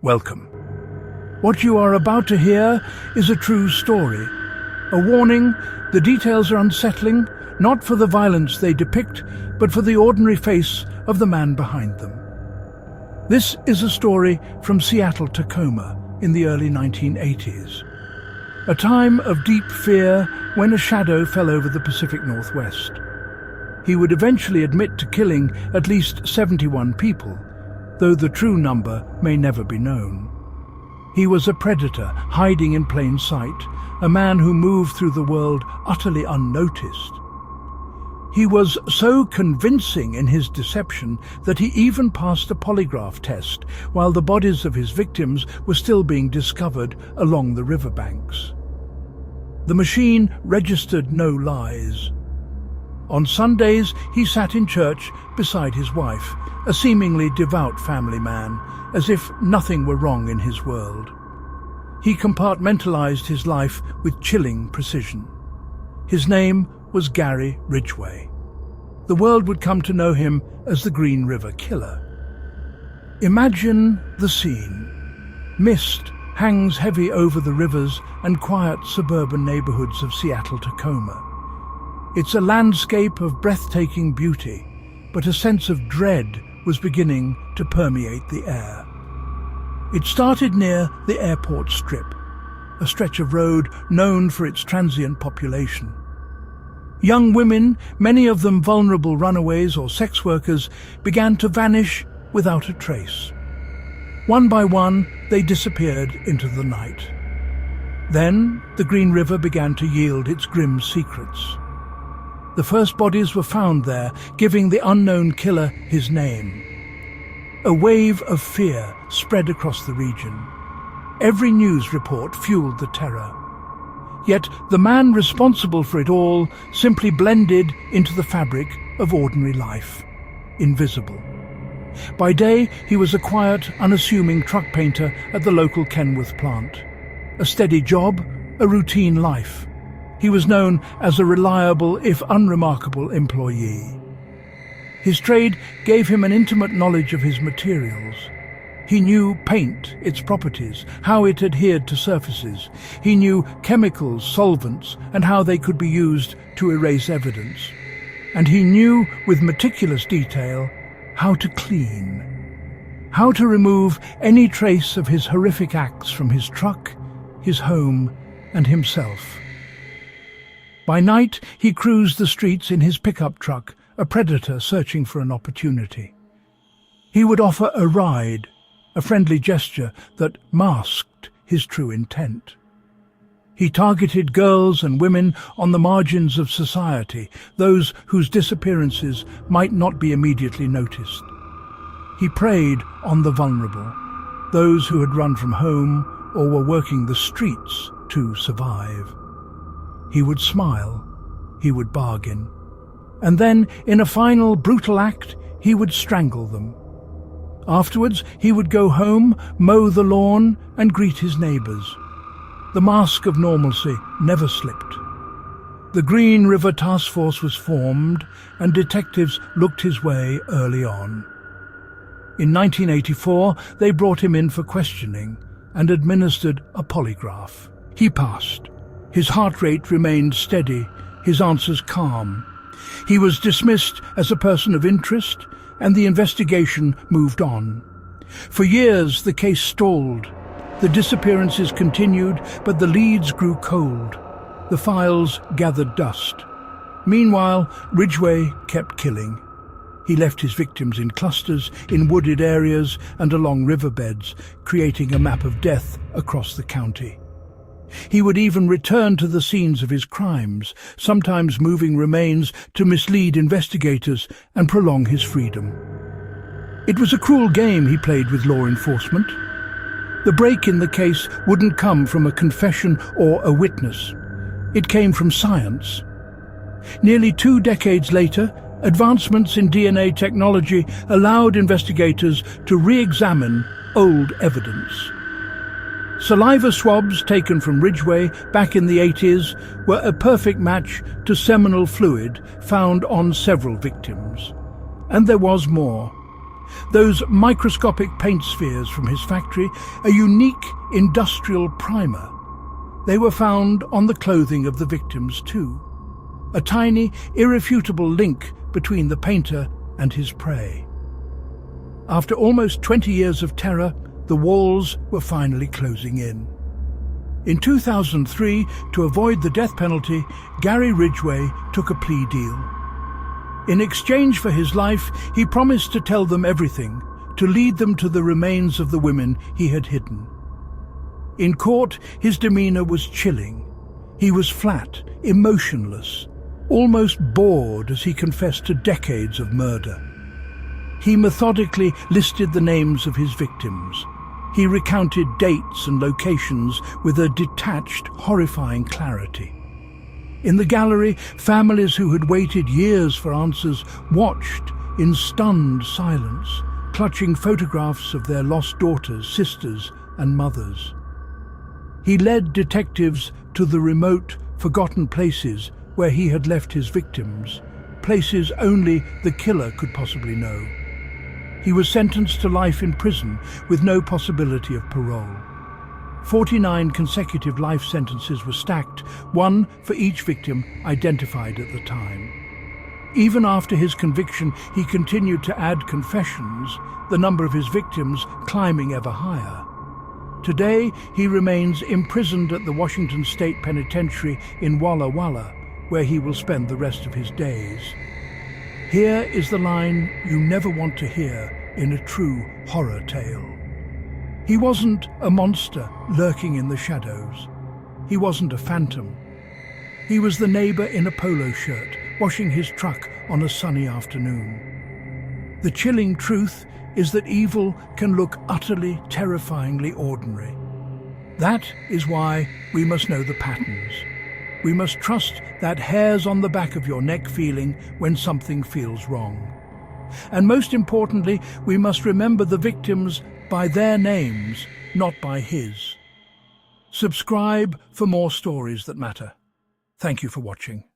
Welcome. What you are about to hear is a true story. A warning, the details are unsettling, not for the violence they depict, but for the ordinary face of the man behind them. This is a story from Seattle, Tacoma, in the early 1980s. A time of deep fear when a shadow fell over the Pacific Northwest. He would eventually admit to killing at least 71 people, though the true number may never be known. He was a predator hiding in plain sight, a man who moved through the world utterly unnoticed. He was so convincing in his deception that he even passed a polygraph test while the bodies of his victims were still being discovered along the riverbanks. The machine registered no lies. On Sundays, he sat in church beside his wife, a seemingly devout family man, as if nothing were wrong in his world. He compartmentalized his life with chilling precision. His name was Gary Ridgway. The world would come to know him as the Green River Killer. Imagine the scene. Mist hangs heavy over the rivers and quiet suburban neighborhoods of Seattle-Tacoma. It's a landscape of breathtaking beauty, but a sense of dread was beginning to permeate the air. It started near the airport strip, a stretch of road known for its transient population. Young women, many of them vulnerable runaways or sex workers, began to vanish without a trace. One by one, they disappeared into the night. Then, the Green River began to yield its grim secrets. The first bodies were found there, giving the unknown killer his name. A wave of fear spread across the region. Every news report fueled the terror. Yet the man responsible for it all simply blended into the fabric of ordinary life, invisible. By day, he was a quiet, unassuming truck painter at the local Kenworth plant. A steady job, a routine life. He was known as a reliable, if unremarkable, employee. His trade gave him an intimate knowledge of his materials. He knew paint, its properties, how it adhered to surfaces. He knew chemicals, solvents, and how they could be used to erase evidence. And he knew, with meticulous detail, how to clean. How to remove any trace of his horrific acts from his truck, his home, and himself. By night, he cruised the streets in his pickup truck, a predator searching for an opportunity. He would offer a ride, a friendly gesture that masked his true intent. He targeted girls and women on the margins of society, those whose disappearances might not be immediately noticed. He preyed on the vulnerable, those who had run from home or were working the streets to survive. He would smile, he would bargain, and then, in a final brutal act, he would strangle them. Afterwards, he would go home, mow the lawn, and greet his neighbors. The mask of normalcy never slipped. The Green River Task Force was formed, and detectives looked his way early on. In 1984, they brought him in for questioning and administered a polygraph. He passed. His heart rate remained steady, his answers calm. He was dismissed as a person of interest, and the investigation moved on. For years, the case stalled. The disappearances continued, but the leads grew cold. The files gathered dust. Meanwhile, Ridgway kept killing. He left his victims in clusters, in wooded areas, and along riverbeds, creating a map of death across the county. He would even return to the scenes of his crimes, sometimes moving remains to mislead investigators and prolong his freedom. It was a cruel game he played with law enforcement. The break in the case wouldn't come from a confession or a witness. It came from science. Nearly 2 decades later, advancements in DNA technology allowed investigators to re-examine old evidence. Saliva swabs taken from Ridgway back in the 80s were a perfect match to seminal fluid found on several victims. And there was more. Those microscopic paint spheres from his factory, a unique industrial primer. They were found on the clothing of the victims too. A tiny, irrefutable link between the painter and his prey. After almost 20 years of terror, the walls were finally closing in. In 2003, to avoid the death penalty, Gary Ridgway took a plea deal. In exchange for his life, he promised to tell them everything, to lead them to the remains of the women he had hidden. In court, his demeanor was chilling. He was flat, emotionless, almost bored as he confessed to decades of murder. He methodically listed the names of his victims. He recounted dates and locations with a detached, horrifying clarity. In the gallery, families who had waited years for answers watched in stunned silence, clutching photographs of their lost daughters, sisters, and mothers. He led detectives to the remote, forgotten places where he had left his victims, places only the killer could possibly know. He was sentenced to life in prison with no possibility of parole. 49 consecutive life sentences were stacked, one for each victim identified at the time. Even after his conviction, he continued to add confessions, the number of his victims climbing ever higher. Today, he remains imprisoned at the Washington State Penitentiary in Walla Walla, where he will spend the rest of his days. Here is the line you never want to hear in a true horror tale. He wasn't a monster lurking in the shadows. He wasn't a phantom. He was the neighbor in a polo shirt, washing his truck on a sunny afternoon. The chilling truth is that evil can look utterly, terrifyingly ordinary. That is why we must know the patterns. We must trust that hairs on the back of your neck feeling when something feels wrong. And most importantly, we must remember the victims by their names, not by his. Subscribe for more stories that matter. Thank you for watching.